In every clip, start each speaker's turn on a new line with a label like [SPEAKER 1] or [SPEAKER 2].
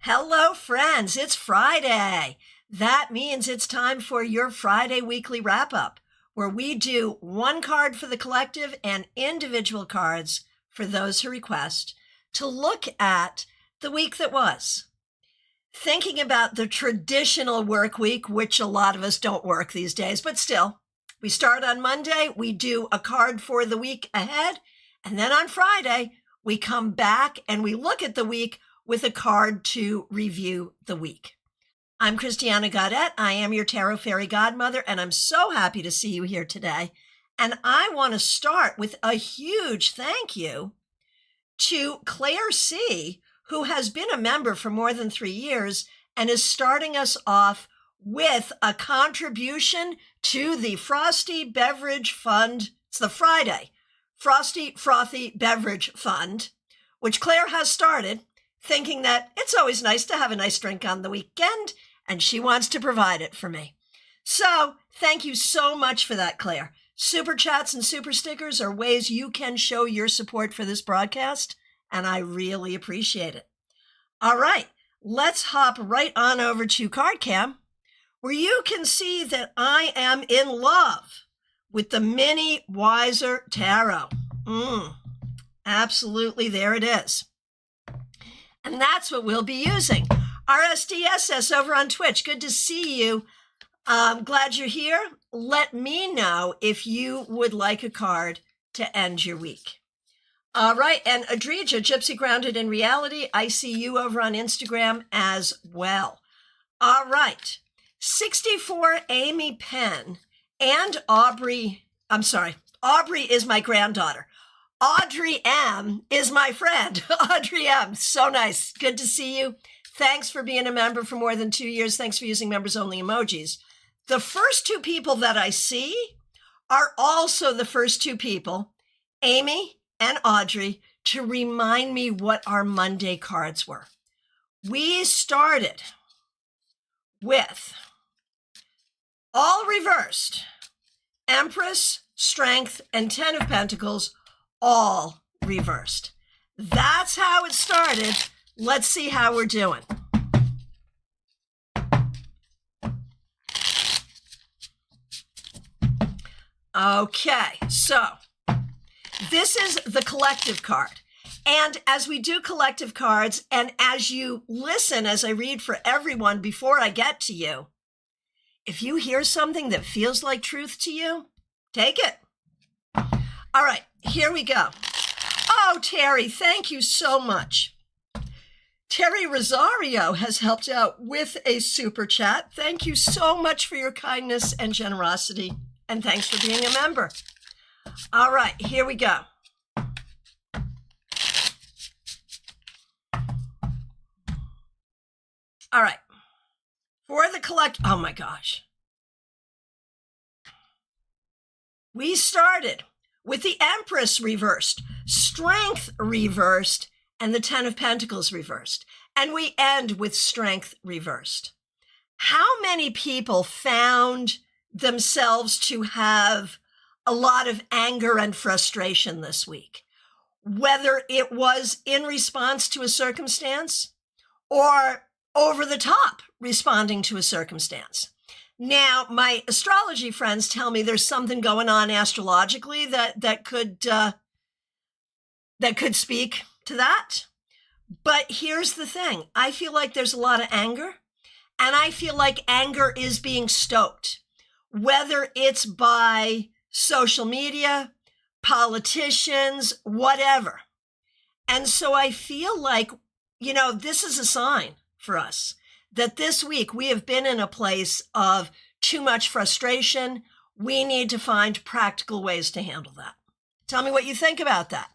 [SPEAKER 1] Hello, friends. It's Friday. That means it's time for your Friday weekly wrap-up, where we do one card for the collective and individual cards for those who request to look at the week that was. Thinking about the traditional work week, which a lot of us don't work these days, but still, we start on Monday, we do a card for the week ahead, and then on Friday, we come back and we look at the week with a card to review the week. I'm Christiana Gaudette. I am your Tarot Fairy Godmother, and I'm so happy to see you here today. And I want to start with a huge thank you to Claire C., who has been a member for more than 3 years and is starting us off with a contribution to the Frosty Beverage Fund. It's the Friday Frosty Frothy Beverage Fund, which Claire has started, thinking that it's always nice to have a nice drink on the weekend, and she wants to provide it for me. So thank you so much for that, Claire. Super chats and super stickers are ways you can show your support for this broadcast, and I really appreciate it. All right, let's hop right on over to CardCam, where you can see that I am in love with the Mini Wiser Tarot. Absolutely, there it is. And that's what we'll be using. RSDSS over on Twitch. Good to see you. Glad you're here. Let me know if you would like a card to end your week. All right. And Adrija, Gypsy Grounded in Reality, I see you over on Instagram as well. All right. 64 Amy Penn and Aubrey. I'm sorry. Aubrey is my granddaughter. Audrey M. is my friend. Audrey M. So nice. Good to see you. Thanks for being a member for more than 2 years. Thanks for using members only emojis. The first two people that I see are also the first two people, Amy and Audrey, to remind me what our Monday cards were. We started with all reversed, Empress, Strength, and 10 of Pentacles, all reversed. That's how it started. Let's see how we're doing. Okay, so this is the collective card. And as we do collective cards, and as you listen, as I read for everyone before I get to you, if you hear something that feels like truth to you, take it. All right, here we go. Oh, Terry, thank you so much. Terry Rosario has helped out with a super chat. Thank you so much for your kindness and generosity, and thanks for being a member. All right, here we go. All right, for the oh my gosh. We started with the Empress reversed, Strength reversed, and the 10 of Pentacles reversed. And we end with Strength reversed. How many people found themselves to have a lot of anger and frustration this week? Whether it was in response to a circumstance or over the top responding to a circumstance. Now, my astrology friends tell me there's something going on astrologically that could speak to that. But here's the thing. I feel like there's a lot of anger, and I feel like anger is being stoked, whether it's by social media, politicians, whatever. And so I feel like, this is a sign for us that this week we have been in a place of too much frustration. We need to find practical ways to handle that. Tell me what you think about that.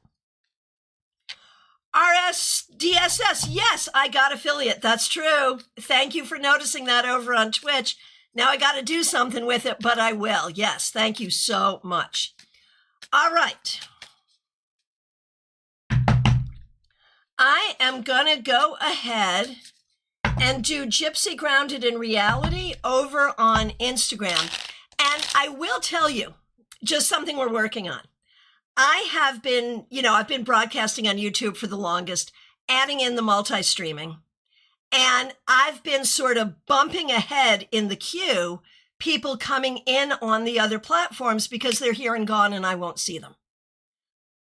[SPEAKER 1] RSDSS, yes, I got affiliate. That's true. Thank you for noticing that over on Twitch. Now I got to do something with it, but I will. Yes, thank you so much. All right. I am going to go ahead and do Gypsy Grounded in Reality over on Instagram. And I will tell you just something we're working on. I have been, I've been broadcasting on YouTube for the longest, adding in the multi-streaming. And I've been sort of bumping ahead in the queue, people coming in on the other platforms because they're here and gone and I won't see them.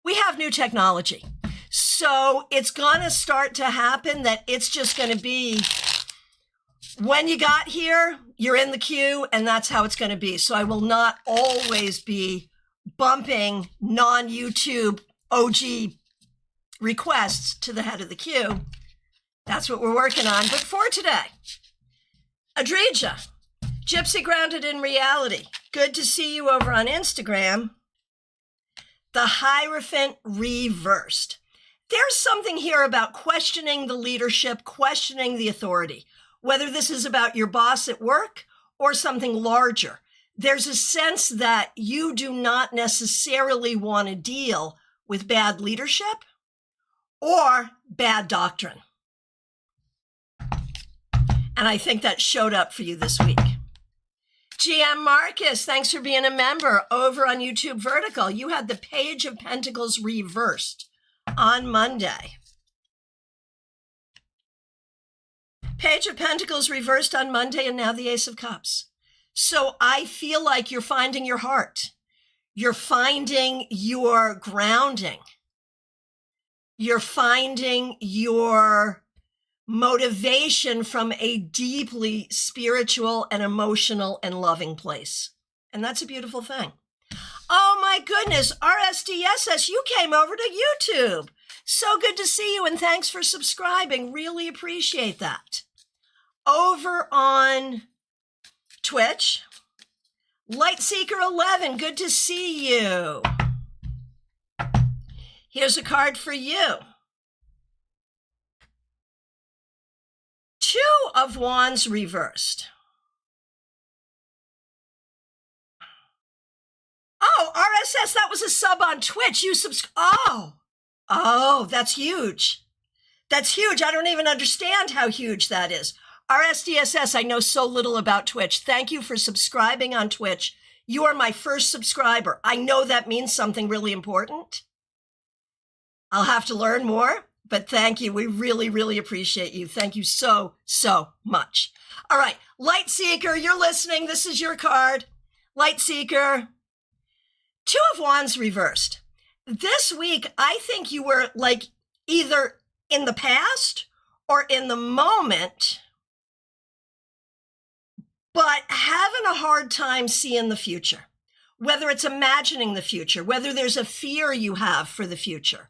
[SPEAKER 1] We have new technology. So it's going to start to happen that it's just going to be when you got here, you're in the queue, and that's how it's going to be. So I will not always be bumping non-YouTube OG requests to the head of the queue. That's what we're working on. But for today, Adrija, Gypsy Grounded in Reality. Good to see you over on Instagram. The Hierophant Reversed. There's something here about questioning the leadership, questioning the authority, whether this is about your boss at work or something larger. There's a sense that you do not necessarily want to deal with bad leadership or bad doctrine. And I think that showed up for you this week. GM Marcus, thanks for being a member over on YouTube Vertical. You had the Page of Pentacles reversed on Monday. Page of Pentacles reversed on Monday, and now the Ace of Cups. So I feel like you're finding your heart. You're finding your grounding. You're finding your motivation from a deeply spiritual and emotional and loving place. And that's a beautiful thing. Oh my goodness, RSDSS, you came over to YouTube. So good to see you, and thanks for subscribing. Really appreciate that. Over on Twitch, Lightseeker11, good to see you. Here's a card for you. Two of Wands reversed. Oh, RSS, that was a sub on Twitch. You Oh, that's huge. That's huge. I don't even understand how huge that is. RSDSS, I know so little about Twitch. Thank you for subscribing on Twitch. You are my first subscriber. I know that means something really important. I'll have to learn more, but thank you. We really, really appreciate you. Thank you so, so much. All right, Lightseeker, you're listening. This is your card. Lightseeker. Two of Wands reversed. This week, I think you were like either in the past or in the moment, but having a hard time seeing the future, whether it's imagining the future, whether there's a fear you have for the future,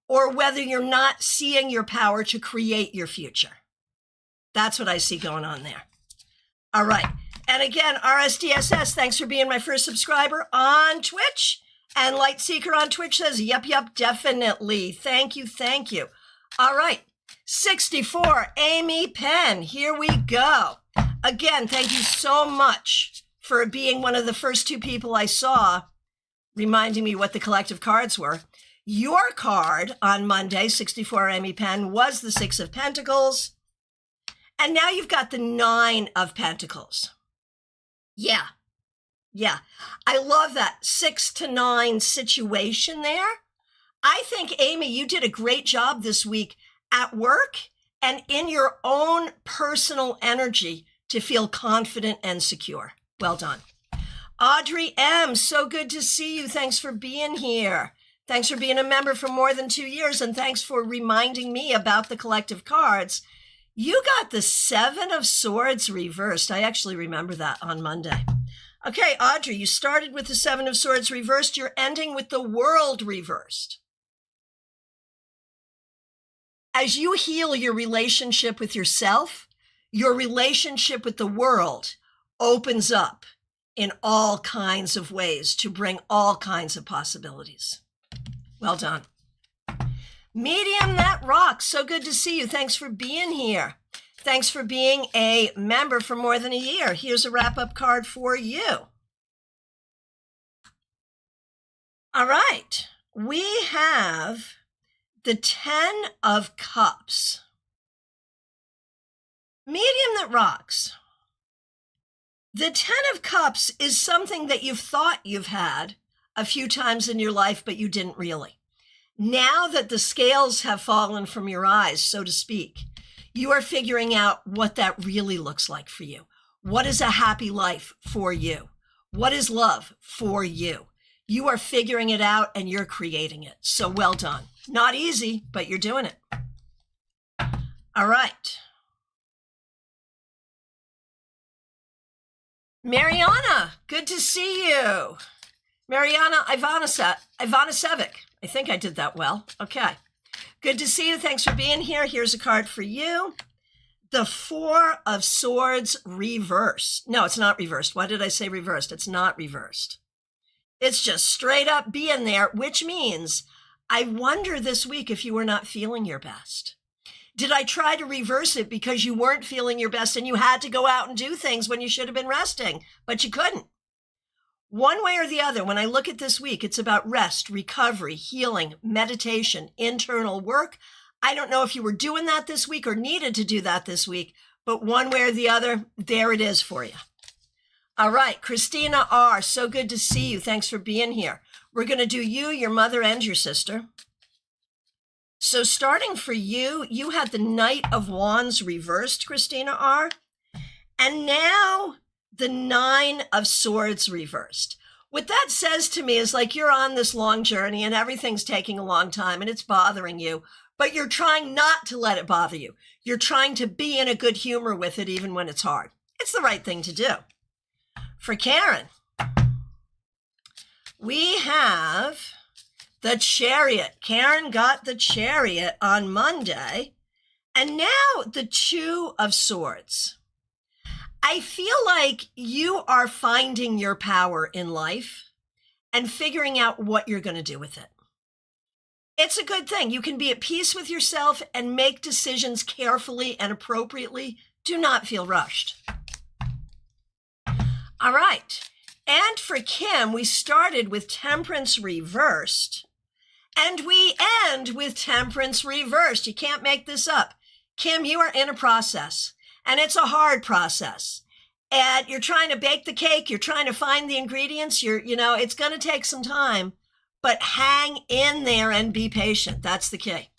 [SPEAKER 1] or whether you're not seeing your power to create your future. That's what I see going on there. All right. And again, RSDSS, thanks for being my first subscriber on Twitch. And Lightseeker on Twitch says, yep, definitely. Thank you, thank you. All right. 64, Amy Penn. Here we go. Again, thank you so much for being one of the first two people I saw, reminding me what the collective cards were. Your card on Monday, 64, Amy Penn, was the Six of Pentacles. And now you've got the Nine of Pentacles. Yeah. I love that 6 to 9 situation there. I think, Amy, you did a great job this week at work and in your own personal energy to feel confident and secure. Well done. Audrey M., so good to see you. Thanks for being here. Thanks for being a member for more than 2 years, and thanks for reminding me about the collective cards. You got the Seven of Swords reversed. I actually remember that on Monday. Okay, Audrey, you started with the Seven of Swords reversed. You're ending with the World reversed. As you heal your relationship with yourself, your relationship with the world opens up in all kinds of ways to bring all kinds of possibilities. Well done. Medium That Rocks, so good to see you. Thanks for being here. Thanks for being a member for more than a year. Here's a wrap-up card for you. All right, we have the 10 of Cups. Medium That Rocks. The 10 of Cups is something that you've thought you've had a few times in your life, but you didn't really. Now that the scales have fallen from your eyes, so to speak, You are figuring out what that really looks like for you. What is a happy life for you? What is love for you? You are figuring it out and you're creating it. So well done. Not easy, but you're doing it. All right. Mariana, good to see you. Mariana Ivanasevic. I think I did that well. Okay. Good to see you. Thanks for being here. Here's a card for you. The Four of Swords reversed. No, it's not reversed. Why did I say reversed? It's not reversed. It's just straight up being there, which means I wonder this week if you were not feeling your best. Did I try to reverse it because you weren't feeling your best and you had to go out and do things when you should have been resting, but you couldn't? One way or the other, when I look at this week, it's about rest, recovery, healing, meditation, internal work. I don't know if you were doing that this week or needed to do that this week, but one way or the other, there it is for you. All right, Christina R., so good to see you. Thanks for being here. We're going to do you, your mother, and your sister. So starting for you, you had the Knight of Wands reversed, Christina R., and now the Nine of Swords reversed. What that says to me is like you're on this long journey and everything's taking a long time and it's bothering you, but you're trying not to let it bother you. You're trying to be in a good humor with it even when it's hard. It's the right thing to do. For Karen, we have the Chariot. Karen got the Chariot on Monday, and now the Two of Swords. I feel like you are finding your power in life and figuring out what you're going to do with it. It's a good thing. You can be at peace with yourself and make decisions carefully and appropriately. Do not feel rushed. All right. And for Kim, we started with Temperance reversed, and we end with Temperance reversed. You can't make this up. Kim, you are in a process, and it's a hard process. And you're trying to bake the cake. You're trying to find the ingredients. It's going to take some time, but hang in there and be patient. That's the key.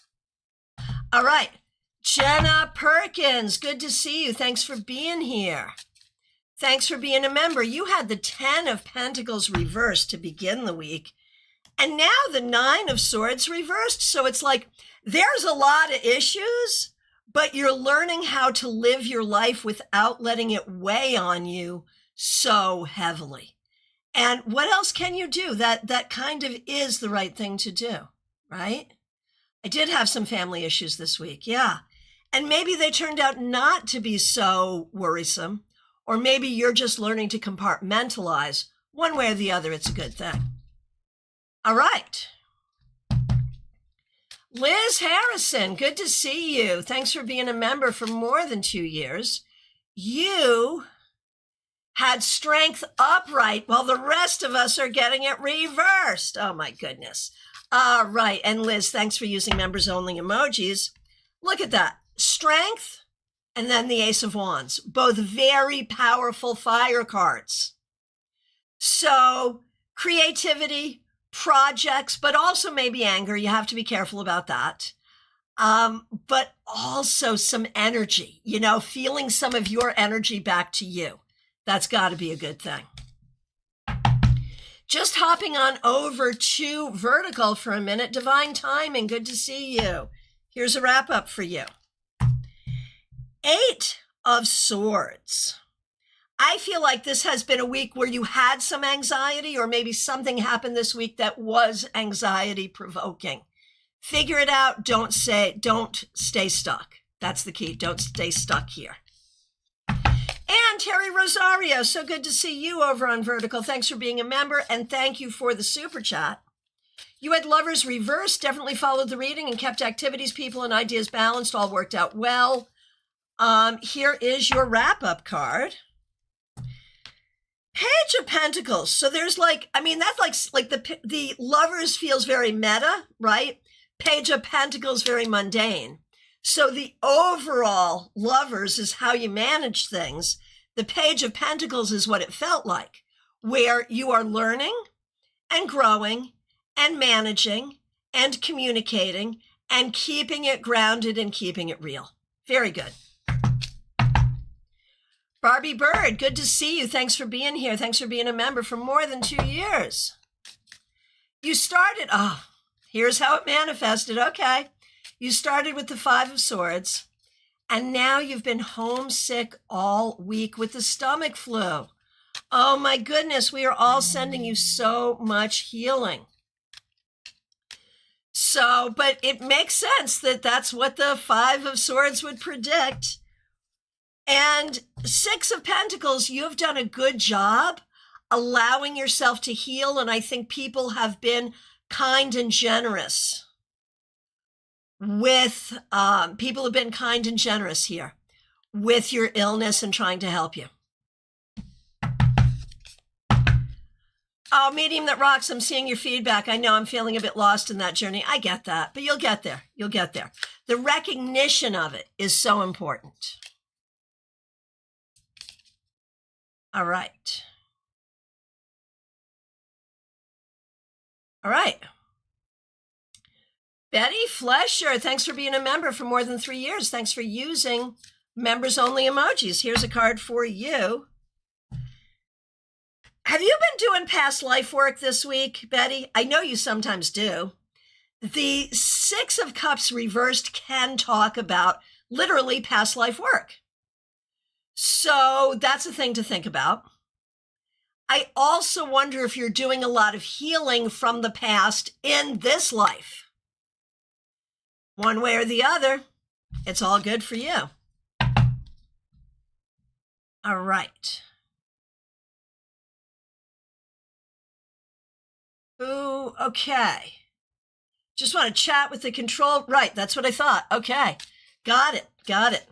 [SPEAKER 1] All right. Jenna Perkins, good to see you. Thanks for being here. Thanks for being a member. You had the 10 of Pentacles reversed to begin the week, and now the 9 of Swords reversed. So it's like there's a lot of issues, but you're learning how to live your life without letting it weigh on you so heavily. And what else can you do? That kind of is the right thing to do, right? I did have some family issues this week, yeah. And maybe they turned out not to be so worrisome, or maybe you're just learning to compartmentalize. One way or the other, it's a good thing. All right. Liz Harrison, good to see you. Thanks for being a member for more than 2 years. You had strength upright while the rest of us are getting it reversed. Oh my goodness. All right. And Liz, thanks for using members only emojis. Look at that. Strength and then the Ace of Wands, both very powerful fire cards. So creativity, projects, but also maybe anger. You have to be careful about that. But also some energy, feeling some of your energy back to you. That's got to be a good thing. Just hopping on over to Vertical for a minute. Divine Timing, good to see you. Here's a wrap up for you. 8 of Swords. I feel like this has been a week where you had some anxiety, or maybe something happened this week that was anxiety provoking. Figure it out. Don't stay stuck. That's the key. Don't stay stuck here. And Terry Rosario, so good to see you over on Vertical. Thanks for being a member, and thank you for the super chat. You had Lovers reversed, definitely followed the reading and kept activities, people, and ideas balanced. All worked out well. Here is your wrap-up card. Page of Pentacles. So there's that's like the Lovers feels very meta, right? Page of Pentacles, very mundane. So the overall Lovers is how you manage things. The Page of Pentacles is what it felt like, where you are learning and growing and managing and communicating and keeping it grounded and keeping it real. Very good. Barbie Bird, good to see you. Thanks for being here. Thanks for being a member for more than 2 years. You started, here's how it manifested. Okay. You started with the 5 of Swords, and now you've been homesick all week with the stomach flu. Oh my goodness, we are all sending you so much healing. So, but it makes sense that that's what the 5 of Swords would predict. And 6 of Pentacles, you have done a good job allowing yourself to heal. And I think people have been kind and generous with, people have been kind and generous here with your illness and trying to help you. Oh, Medium That Rocks, I'm seeing your feedback. I know I'm feeling a bit lost in that journey. I get that, but you'll get there. You'll get there. The recognition of it is so important. All right. All right. Betty Flesher, thanks for being a member for more than 3 years. Thanks for using members only emojis. Here's a card for you. Have you been doing past life work this week, Betty? I know you sometimes do. The 6 of Cups reversed can talk about literally past life work. So that's a thing to think about. I also wonder if you're doing a lot of healing from the past in this life. One way or the other, it's all good for you. All right. Ooh, okay. Just want to chat with the control. Right, that's what I thought. Okay, got it, got it.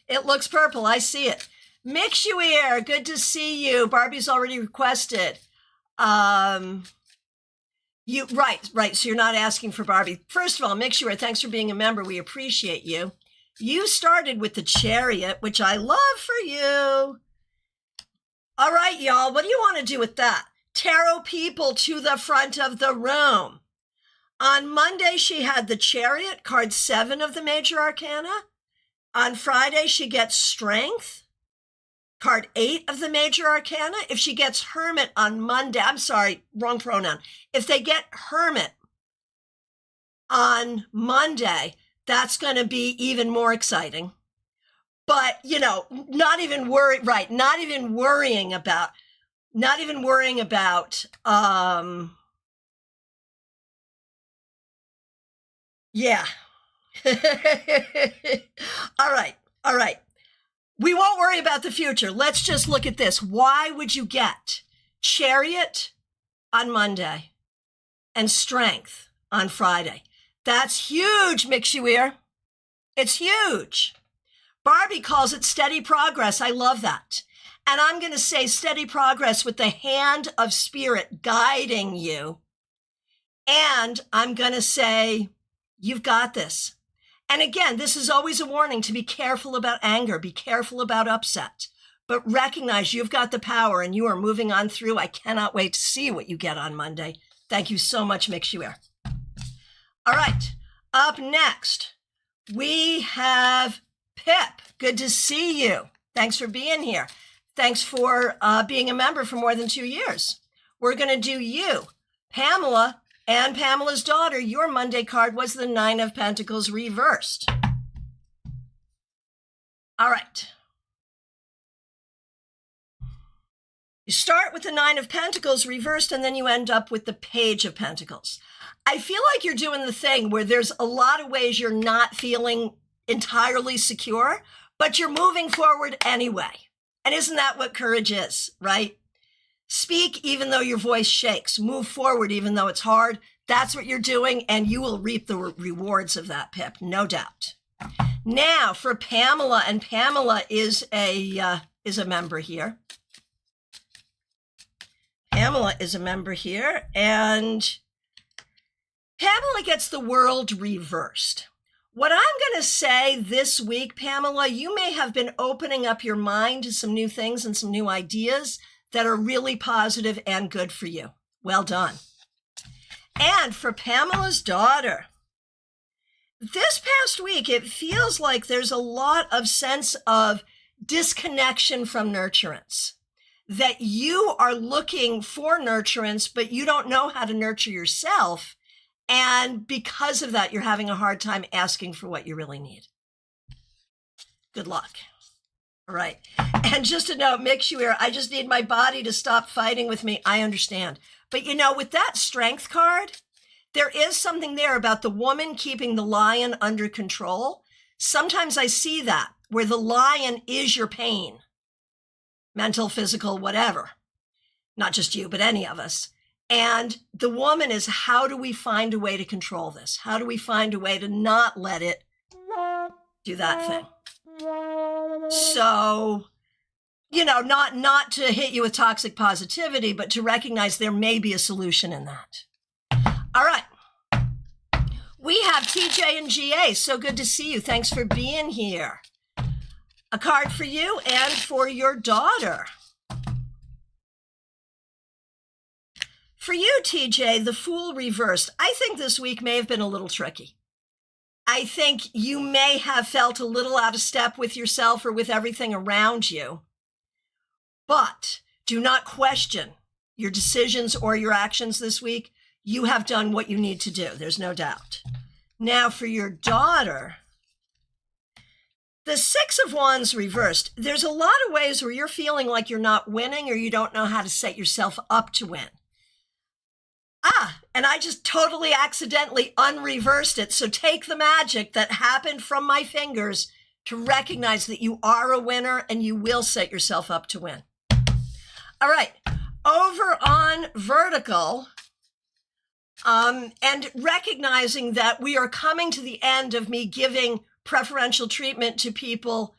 [SPEAKER 1] It looks purple, I see it. Mixuir, good to see you. Barbie's already requested. Right, so you're not asking for Barbie. First of all, Mixuir, thanks for being a member. We appreciate you. You started with the Chariot, which I love for you. All right, y'all, what do you want to do with that? Tarot people to the front of the room. On Monday, she had the Chariot, card 7 of the Major Arcana. On Friday, she gets Strength, card 8 of the Major Arcana. If she gets Hermit on Monday, I'm sorry, wrong pronoun. If they get Hermit on Monday, that's going to be even more exciting. But, you know, not even worrying about, yeah. All right. We won't worry about the future. Let's just look at this. Why would you get Chariot on Monday and Strength on Friday? That's huge, Mixuir. It's huge. Barbie calls it steady progress. I love that. And I'm going to say steady progress with the hand of spirit guiding you. And I'm going to say, you've got this. And again, this is always a warning to be careful about anger, be careful about upset, but recognize you've got the power and you are moving on through. I cannot wait to see what you get on Monday. Thank you so much, Mixuir. All right, up next, we have Pip. Good to see you. Thanks for being here. Thanks for being a member for more than 2 years. We're going to do you, Pamela, and Pamela's daughter. Your Monday card was the 9 of Pentacles reversed. All right. You start with the 9 of Pentacles reversed, and then you end up with the Page of Pentacles. I feel like you're doing the thing where there's a lot of ways you're not feeling entirely secure, but you're moving forward anyway. And isn't that what courage is, right? Speak even though your voice shakes. Move forward even though it's hard. That's what you're doing, and you will reap the rewards of that, Pip, no doubt. Now for Pamela, and Pamela is a member here. Pamela is a member here, and Pamela gets the World reversed. What I'm going to say this week, Pamela, you may have been opening up your mind to some new things and some new ideas that are really positive and good for you. Well done. And for Pamela's daughter, this past week, it feels like there's a lot of sense of disconnection from nurturance, that you are looking for nurturance, but you don't know how to nurture yourself. And because of that, you're having a hard time asking for what you really need. Good luck. All right. And just a note, Mick here, I just need my body to stop fighting with me. I understand. But you know, with that strength card, there is something there about the woman keeping the lion under control. Sometimes I see that, where the lion is your pain, mental, physical, whatever. Not just you, but any of us. And the woman is, how do we find a way to control this? How do we find a way to not let it do that thing? So, you know, not to hit you with toxic positivity, but to recognize there may be a solution in that. All right. We have TJ and GA. So good to see you. Thanks for being here. A card for you and for your daughter. For you, TJ, the Fool reversed. I think this week may have been a little tricky. I think you may have felt a little out of step with yourself or with everything around you. But do not question your decisions or your actions this week. You have done what you need to do. There's no doubt. Now for your daughter, the Six of Wands reversed. There's a lot of ways where you're feeling like you're not winning or you don't know how to set yourself up to win. And I just totally accidentally unreversed it. So take the magic that happened from my fingers to recognize that you are a winner and you will set yourself up to win. All right, over on vertical, and recognizing that we are coming to the end of me giving preferential treatment to people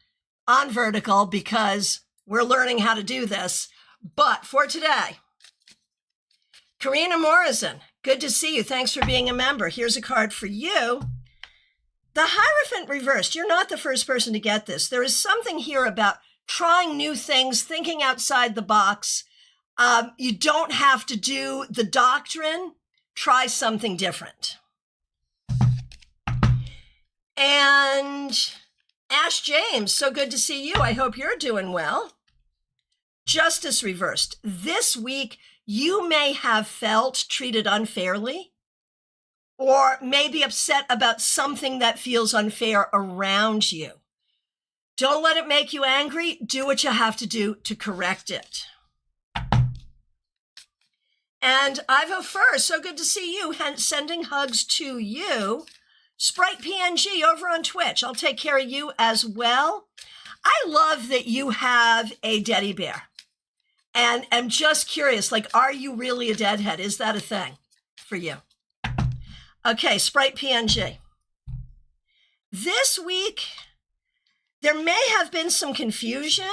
[SPEAKER 1] on vertical because we're learning how to do this. But for today, Karina Morrison, good to see you. Thanks for being a member. Here's a card for you. The Hierophant reversed. You're not the first person to get this. There is something here about trying new things, thinking outside the box. You don't have to do the doctrine. Try something different. And Ash James, so good to see you. I hope you're doing well. Justice reversed. This week, you may have felt treated unfairly or maybe upset about something that feels unfair around you. Don't let it make you angry. Do what you have to do to correct it. And Ivo First, so good to see you. Sending hugs to you. Sprite PNG over on Twitch. I'll take care of you as well. I love that you have a teddy bear. And I'm just curious, like, are you really a deadhead? Is that a thing for you? Okay, Sprite PNG. This week, there may have been some confusion.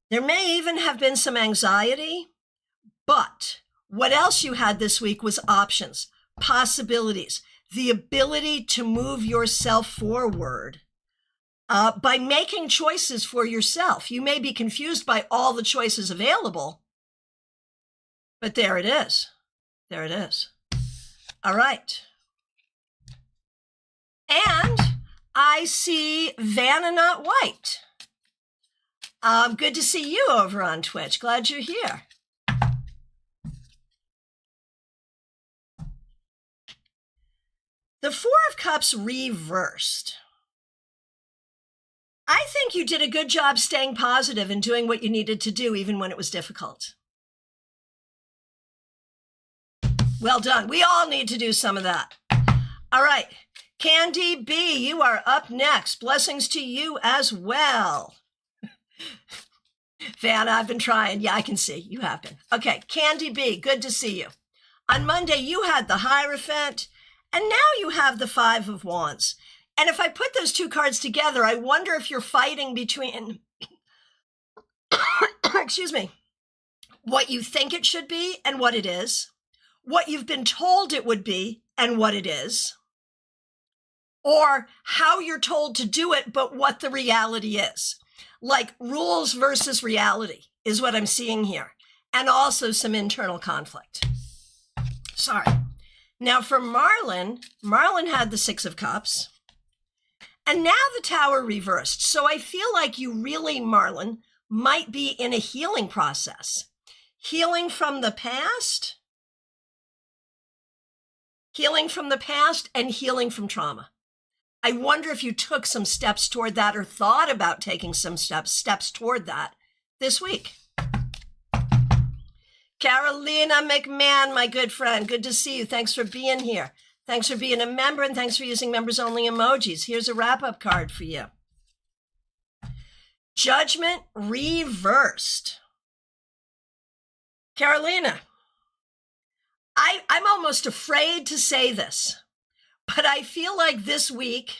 [SPEAKER 1] There may even have been some anxiety. But what else you had this week was options, possibilities, the ability to move yourself forward. By making choices for yourself. You may be confused by all the choices available, but there it is. There it is. All right. And I see Vanna Not White. Good to see you over on Twitch. Glad you're here. The Four of Cups reversed. I think you did a good job staying positive and doing what you needed to do, even when it was difficult. Well done. We all need to do some of that. All right. Candy B, you are up next. Blessings to you as well. Vanna, I've been trying. Yeah, I can see. You have been. Okay. Candy B, good to see you. On Monday, you had the Hierophant, and now you have the Five of Wands. And if I put those two cards together, I wonder if you're fighting between, excuse me, what you think it should be and what it is, what you've been told it would be and what it is, or how you're told to do it, but what the reality is. Like rules versus reality is what I'm seeing here. And also some internal conflict. Sorry. Now for Marlon had the Six of Cups. And now the Tower reversed. So I feel like you really, Marlon, might be in a healing process. Healing from the past and healing from trauma. I wonder if you took some steps toward that or thought about taking some steps toward that this week. Carolina McMahon, my good friend, good to see you. Thanks for being here. Thanks for being a member, and thanks for using members-only emojis. Here's a wrap-up card for you. Judgment reversed. Carolina, I'm almost afraid to say this, but I feel like this week,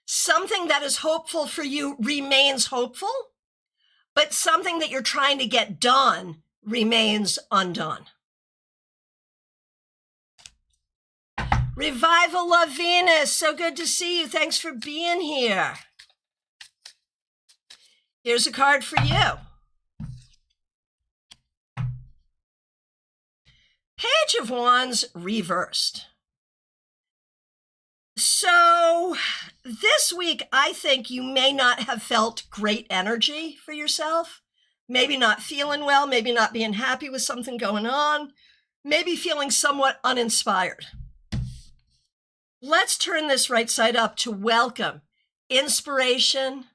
[SPEAKER 1] something that is hopeful for you remains hopeful, but something that you're trying to get done remains undone. Revival of Venus, so good to see you. Thanks for being here. Here's a card for you. Page of Wands reversed. So this week, I think you may not have felt great energy for yourself. Maybe not feeling well, maybe not being happy with something going on, maybe feeling somewhat uninspired. Let's turn this right side up to welcome inspiration,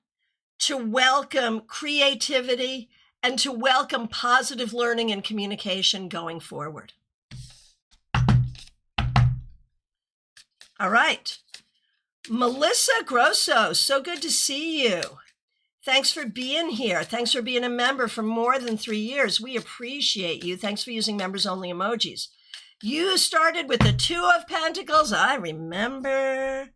[SPEAKER 1] to welcome creativity, and to welcome positive learning and communication going forward. All right. Melissa Grosso, so good to see you. Thanks for being here. Thanks for being a member for more than 3 years. We appreciate you. Thanks for using members-only emojis. You started with the Two of Pentacles. I remember.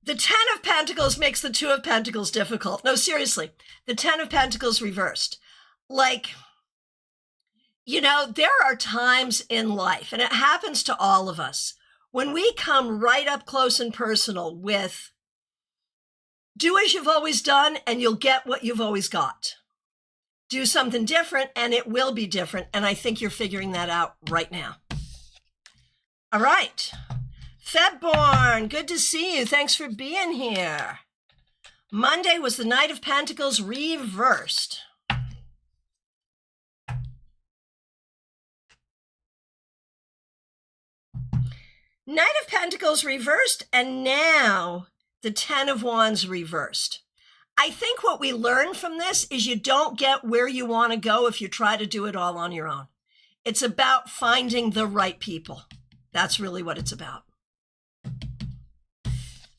[SPEAKER 1] The Ten of Pentacles makes the Two of Pentacles difficult. No, seriously. The Ten of Pentacles reversed. Like, you know, there are times in life, and it happens to all of us, when we come right up close and personal with do as you've always done and you'll get what you've always got. Do something different and it will be different. And I think you're figuring that out right now. All right. Febborn, good to see you. Thanks for being here. Monday was the Knight of Pentacles reversed. Knight of Pentacles reversed, and now the Ten of Wands reversed. I think what we learn from this is you don't get where you want to go if you try to do it all on your own. It's about finding the right people. That's really what it's about.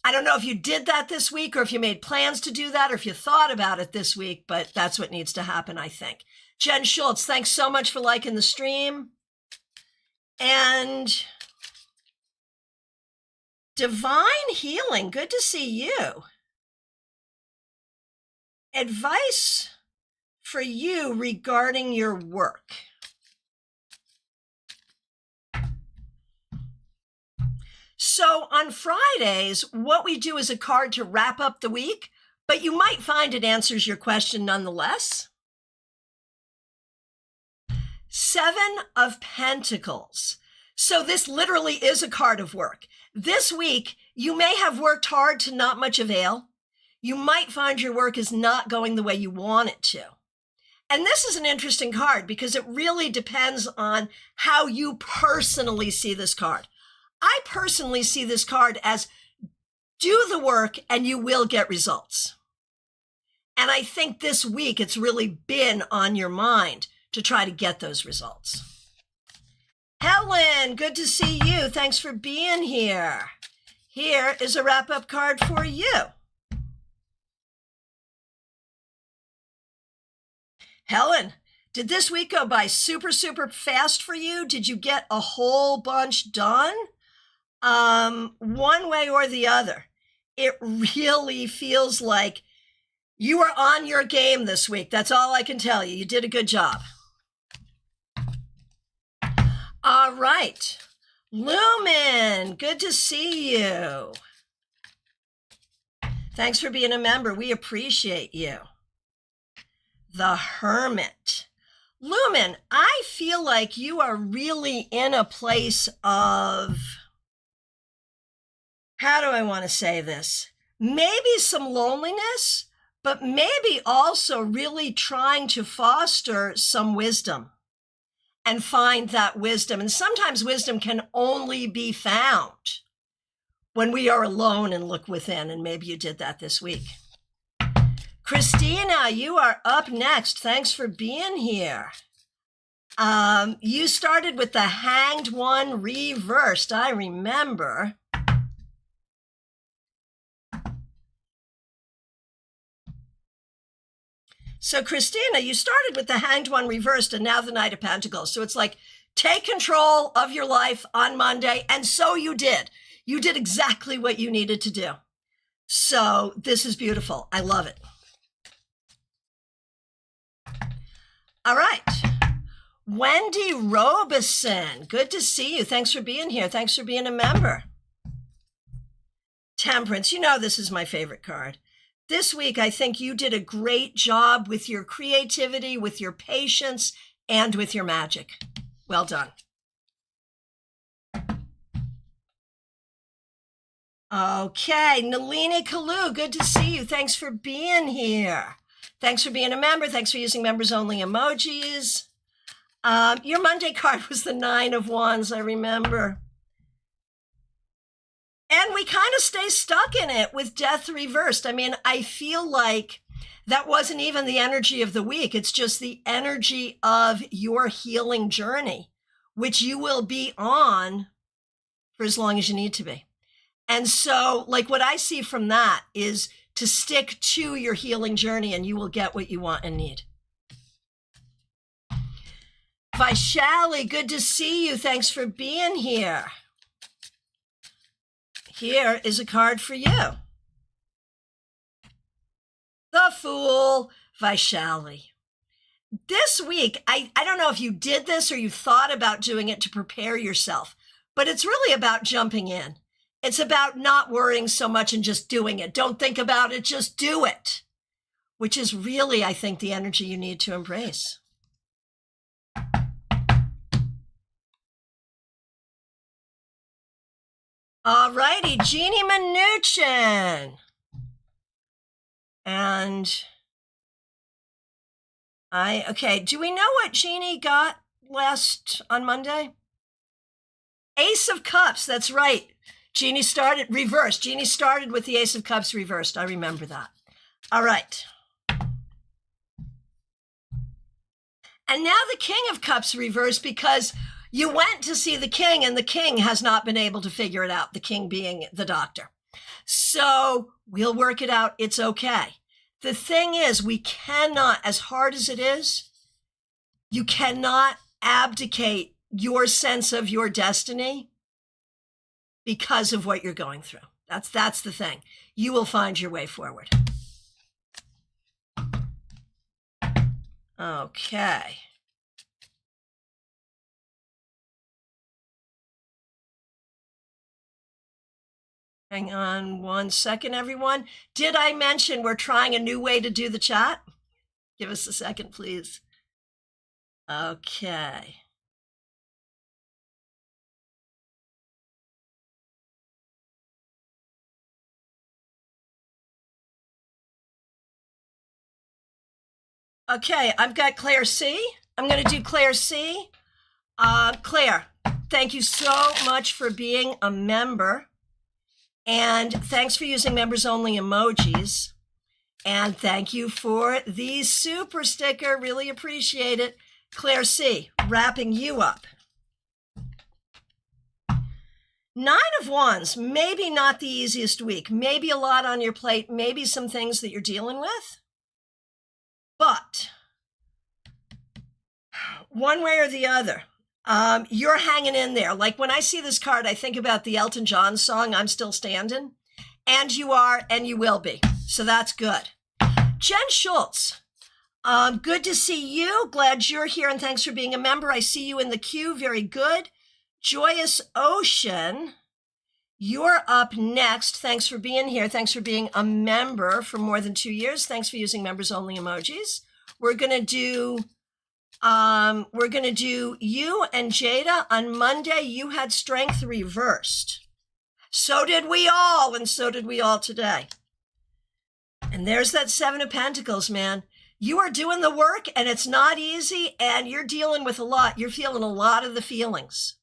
[SPEAKER 1] I don't know if you did that this week or if you made plans to do that or if you thought about it this week, but that's what needs to happen, I think. Jen Schultz, thanks so much for liking the stream. And Divine Healing, good to see you. Advice for you regarding your work. So on Fridays, what we do is a card to wrap up the week, but you might find it answers your question nonetheless. Seven of Pentacles. So this literally is a card of work. This week, you may have worked hard to not much avail. You might find your work is not going the way you want it to. And this is an interesting card because it really depends on how you personally see this card. I personally see this card as do the work and you will get results. And I think this week it's really been on your mind to try to get those results. Helen, good to see you. Thanks for being here. Here is a wrap-up card for you. Helen, did this week go by super, super fast for you? Did you get a whole bunch done? One way or the other, it really feels like you were on your game this week. That's all I can tell you. You did a good job. All right. Lumen, good to see you. Thanks for being a member. We appreciate you. The Hermit. Lumen, I feel like you are really in a place of, how do I want to say this? Maybe some loneliness, but maybe also really trying to foster some wisdom and find that wisdom. And sometimes wisdom can only be found when we are alone and look within. And maybe you did that this week. Christina, you are up next. Thanks for being here. You started with the Hanged One reversed, I remember. So Christina, you started with the Hanged One reversed and now the Knight of Pentacles. So it's like, take control of your life on Monday. And so you did. You did exactly what you needed to do. So this is beautiful. I love it. All right. Wendy Robeson, good to see you. Thanks for being here. Thanks for being a member. Temperance, you know this is my favorite card. This week, I think you did a great job with your creativity, with your patience, and with your magic. Well done. Okay, Nalini Kalu, good to see you. Thanks for being here. Thanks for being a member. Thanks for using members only emojis. Your Monday card was the 9 of Wands, I remember. And we kind of stay stuck in it with death reversed. I mean, I feel like that wasn't even the energy of the week. It's just the energy of your healing journey, which you will be on for as long as you need to be. And so, like, what I see from that is to stick to your healing journey and you will get what you want and need. Vaishali, good to see you. Thanks for being here. Here is a card for you. The Fool, Vaishali. This week, I don't know if you did this or you thought about doing it to prepare yourself, but it's really about jumping in. It's about not worrying so much and just doing it. Don't think about it, just do it, which is really, I think, the energy you need to embrace. All righty, Jeannie Mnuchin. And okay, do we know what Jeannie got last on Monday? Ace of Cups, that's right. Jeannie started reversed. Jeannie started with the Ace of Cups reversed. I remember that. All right. And now the King of Cups reversed because you went to see the king and the king has not been able to figure it out, the king being the doctor. So we'll work it out. It's okay. The thing is, we cannot, as hard as it is, you cannot abdicate your sense of your destiny because of what you're going through. That's the thing. You will find your way forward. Okay. Hang on one second, everyone. Did I mention we're trying a new way to do the chat? Give us a second, please. Okay. Okay, I've got Claire C. I'm going to do Claire C. Claire, thank you so much for being a member. And thanks for using members only emojis. And thank you for the super sticker. Really appreciate it. Claire C, wrapping you up. 9 of Wands, maybe not the easiest week. Maybe a lot on your plate. Maybe some things that you're dealing with. But one way or the other, you're hanging in there. Like when I see this card, I think about the Elton John song, I'm Still Standing. And you are, and you will be. So that's good. Jen Schultz, good to see you. Glad you're here and thanks for being a member. I see you in the queue. Very good. Joyous Ocean, you're up next. Thanks for being here. Thanks for being a member for more than 2 years. Thanks for using members only emojis. We're going to do We're going to do you and Jada. On Monday, you had strength reversed. So did we all, and so did we all today. And there's that Seven of Pentacles, man. You are doing the work, and it's not easy, and you're dealing with a lot. You're feeling a lot of the feelings.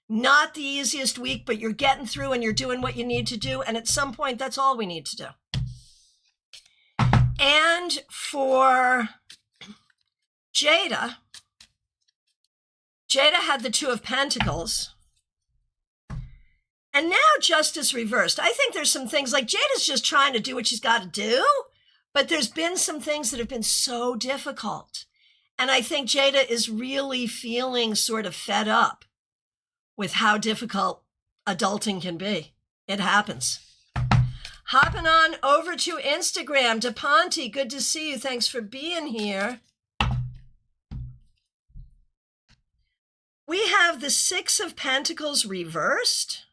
[SPEAKER 1] Not the easiest week, but you're getting through, and you're doing what you need to do, and at some point, that's all we need to do. And for Jada had the Two of Pentacles. And now Justice reversed. I think there's some things like Jada's just trying to do what she's got to do, but there's been some things that have been so difficult. And I think Jada is really feeling sort of fed up with how difficult adulting can be. It happens. Hopping on over to Instagram. DePonte, good to see you. Thanks for being here. We have the Six of Pentacles reversed.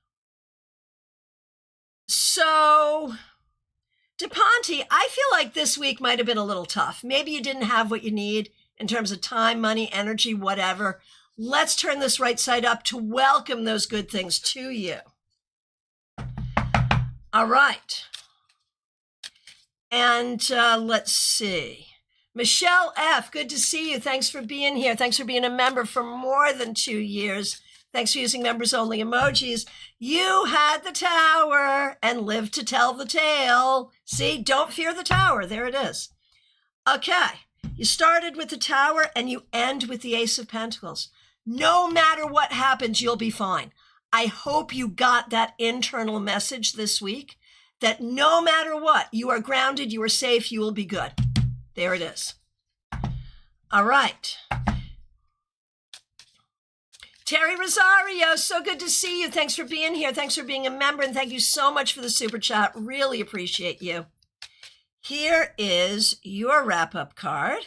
[SPEAKER 1] So, DePonte, I feel like this week might have been a little tough. Maybe you didn't have what you need in terms of time, money, energy, whatever. Let's turn this right side up to welcome those good things to you. All right. And let's see. Michelle F., good to see you. Thanks for being here. Thanks for being a member for more than 2 years. Thanks for using members-only emojis. You had the tower and lived to tell the tale. See, don't fear the tower. There it is. Okay, you started with the tower and you end with the Ace of Pentacles. No matter what happens, you'll be fine. I hope you got that internal message this week that no matter what, you are grounded, you are safe, you will be good. There it is. All right. Terry Rosario, so good to see you. Thanks for being here. Thanks for being a member, and thank you so much for the super chat. Really appreciate you. Here is your wrap-up card.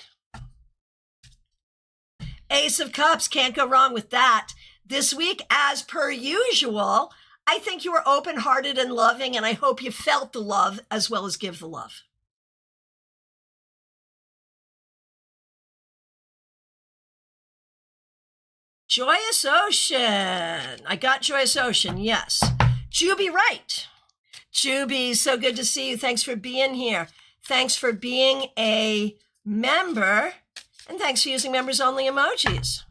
[SPEAKER 1] Ace of Cups, can't go wrong with that. This week, as per usual, I think you were open-hearted and loving, and I hope you felt the love as well as give the love. Joyous Ocean. I got Joyous Ocean, yes. Juby Wright. Juby, so good to see you. Thanks for being here. Thanks for being a member. And thanks for using members-only emojis.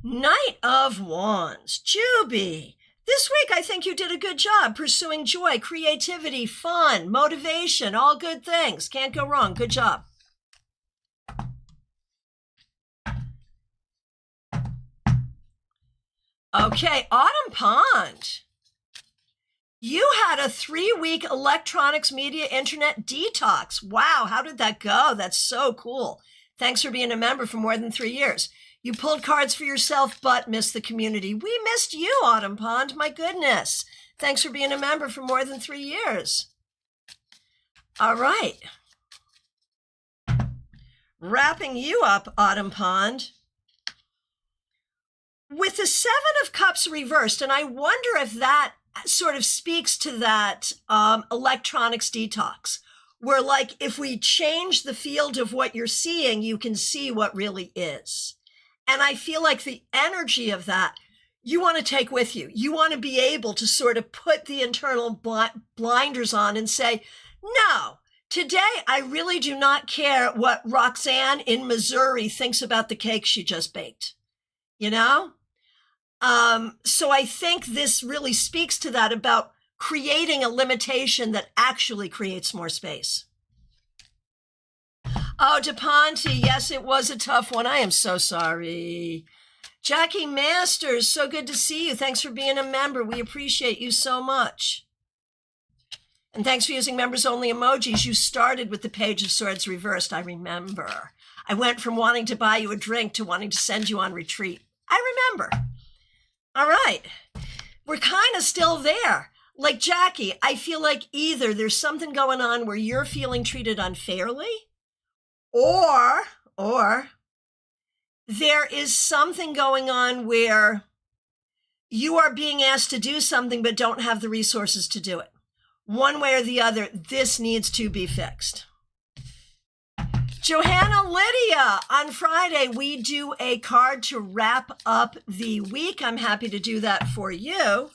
[SPEAKER 1] Knight of Wands. Juby. This week, I think you did a good job pursuing joy, creativity, fun, motivation, all good things. Can't go wrong. Good job. Okay, Autumn Pond. You had a 3-week electronics media internet detox. Wow, how did that go? That's so cool. Thanks for being a member for more than 3 years. You pulled cards for yourself, but missed the community. We missed you, Autumn Pond. My goodness. Thanks for being a member for more than 3 years. All right. Wrapping you up, Autumn Pond, with the Seven of Cups reversed, and I wonder if that sort of speaks to that electronics detox, where like if we change the field of what you're seeing, you can see what really is. And I feel like the energy of that, you want to take with you. You want to be able to sort of put the internal blinders on and say, no, today I really do not care what Roxanne in Missouri thinks about the cake she just baked, you know? So I think this really speaks to that about creating a limitation that actually creates more space. Oh, DePonte, yes, it was a tough one. I am so sorry. Jackie Masters, so good to see you. Thanks for being a member. We appreciate you so much. And thanks for using members-only emojis. You started with the Page of Swords reversed, I remember. I went from wanting to buy you a drink to wanting to send you on retreat. I remember. All right. We're kind of still there. Like Jackie, I feel like either there's something going on where you're feeling treated unfairly, or there is something going on where you are being asked to do something but don't have the resources to do it. One way or the other, this needs to be fixed. Johanna Lydia, on Friday, we do a card to wrap up the week. I'm happy to do that for you.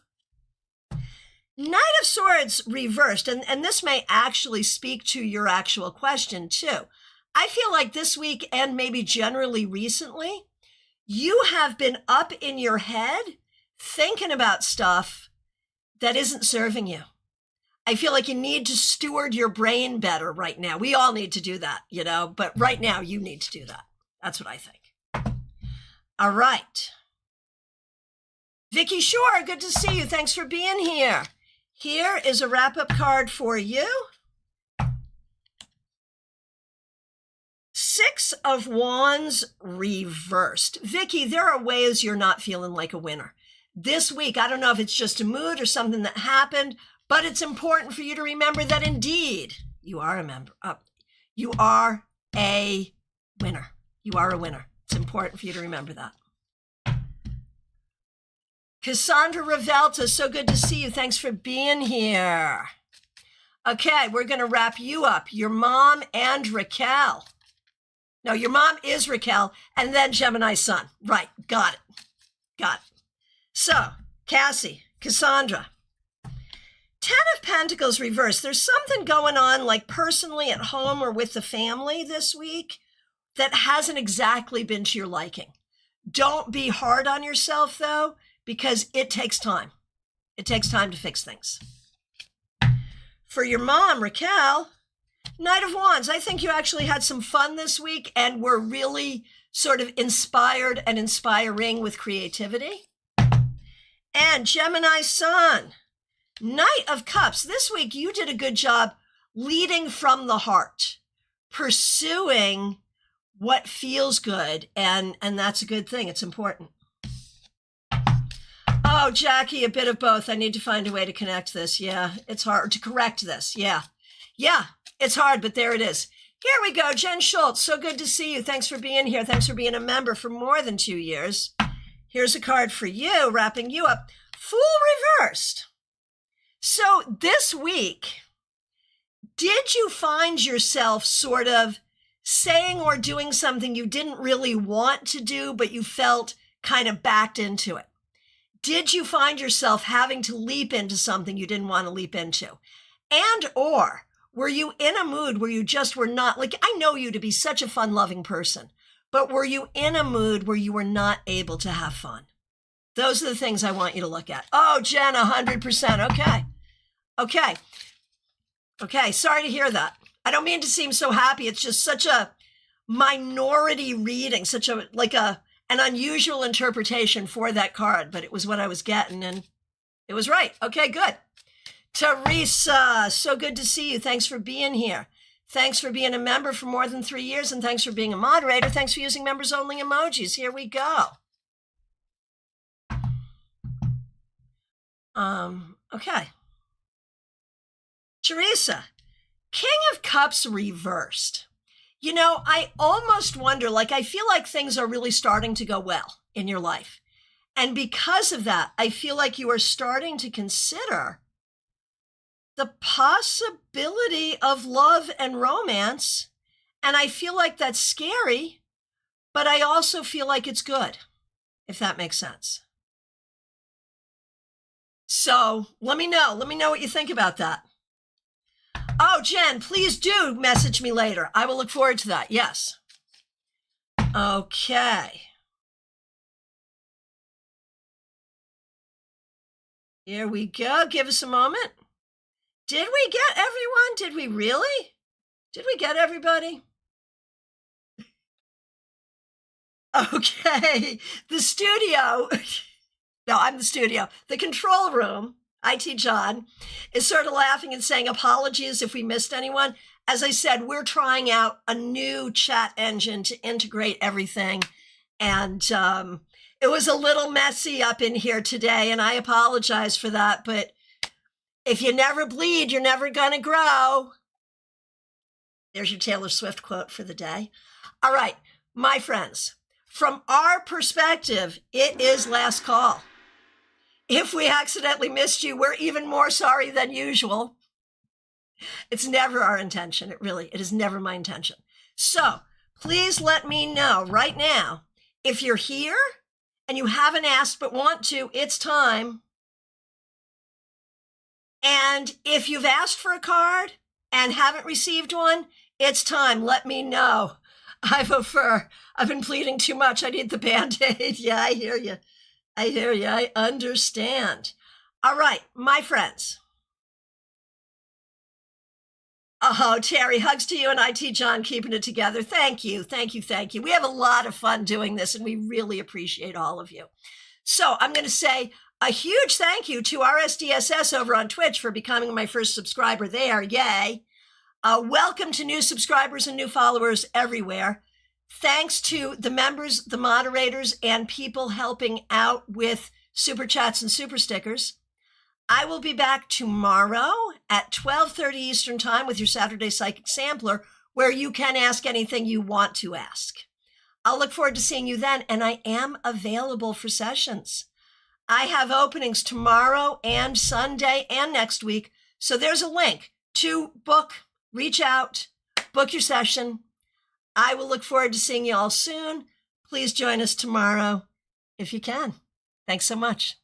[SPEAKER 1] Knight of Swords reversed, and this may actually speak to your actual question too. I feel like this week and maybe generally recently, you have been up in your head thinking about stuff that isn't serving you. I feel like you need to steward your brain better right now. We all need to do that, but right now you need to do that. That's what I think. All right. Vicky Shore, good to see you. Thanks for being here. Here is a wrap-up card for you. Six of Wands reversed. Vicky, there are ways you're not feeling like a winner. This week, I don't know if it's just a mood or something that happened, but it's important for you to remember that indeed you are a member. You are a winner. You are a winner. It's important for you to remember that. Cassandra Revelta, so good to see you. Thanks for being here. Okay, we're going to wrap you up. Your mom and Raquel. No, your mom is Raquel, and then Gemini Sun. Right, got it. Got it. So, Cassie, Cassandra. 10 of Pentacles reversed. There's something going on, like personally at home or with the family this week that hasn't exactly been to your liking. Don't be hard on yourself, though, because it takes time. It takes time to fix things. For your mom, Raquel, Knight of Wands, I think you actually had some fun this week and were really sort of inspired and inspiring with creativity. And Gemini Sun, Knight of Cups. This week, you did a good job leading from the heart, pursuing what feels good, and that's a good thing. It's important. Oh, Jackie, a bit of both. I need to find a way to connect this. Yeah, it's hard to correct this. Yeah, it's hard, but there it is. Here we go. Jen Schultz, so good to see you. Thanks for being here. Thanks for being a member for more than 2 years. Here's a card for you, wrapping you up. Fool reversed. So this week, did you find yourself sort of saying or doing something you didn't really want to do, but you felt kind of backed into it? Did you find yourself having to leap into something you didn't want to leap into? And or were you in a mood where you just were not, like, I know you to be such a fun-loving person, but were you in a mood where you were not able to have fun? Those are the things I want you to look at. Oh, Jen, 100%. Okay. Sorry to hear that. I don't mean to seem so happy. It's just such a minority reading, such a, like an unusual interpretation for that card, but it was what I was getting and it was right. Okay, good. Teresa, so good to see you. Thanks for being here. Thanks for being a member for more than 3 years, and thanks for being a moderator. Thanks for using members only emojis. Here we go. Okay. Teresa, King of Cups reversed. You know, I almost wonder, like, I feel like things are really starting to go well in your life. And because of that, I feel like you are starting to consider the possibility of love and romance. And I feel like that's scary, but I also feel like it's good, if that makes sense. So let me know what you think about that. Oh, Jen, please do message me later. I will look forward to that. Yes. Okay. Here we go. Give us a moment. Did we get everyone? Did we really? Did we get everybody? Okay. The studio. No, I'm the studio. The control room, IT John, is sort of laughing and saying apologies if we missed anyone. As I said, we're trying out a new chat engine to integrate everything. And it was a little messy up in here today, and I apologize for that. But if you never bleed, you're never going to grow. There's your Taylor Swift quote for the day. All right, my friends, from our perspective, it is last call. If we accidentally missed you, we're even more sorry than usual. It's never our intention. It is never my intention. So please let me know right now. If you're here and you haven't asked but want to, it's time. And if you've asked for a card and haven't received one, it's time. Let me know. I've been pleading too much. I need the Band-Aid. Yeah, I hear you. I understand. All right, my friends. Oh, Terry, hugs to you and IT John, keeping it together. Thank you. We have a lot of fun doing this, and we really appreciate all of you. So I'm going to say a huge thank you to RSDSS over on Twitch for becoming my first subscriber there. Yay. Welcome to new subscribers and new followers everywhere. Thanks to the members, the moderators, and people helping out with super chats and super stickers. I will be back tomorrow at 12:30 Eastern Time with your Saturday Psychic Sampler, where you can ask anything you want to ask. I'll look forward to seeing you then, and I am available for sessions. I have openings tomorrow and Sunday and next week, so there's a link to book, reach out, book your session. I will look forward to seeing you all soon. Please join us tomorrow if you can. Thanks so much.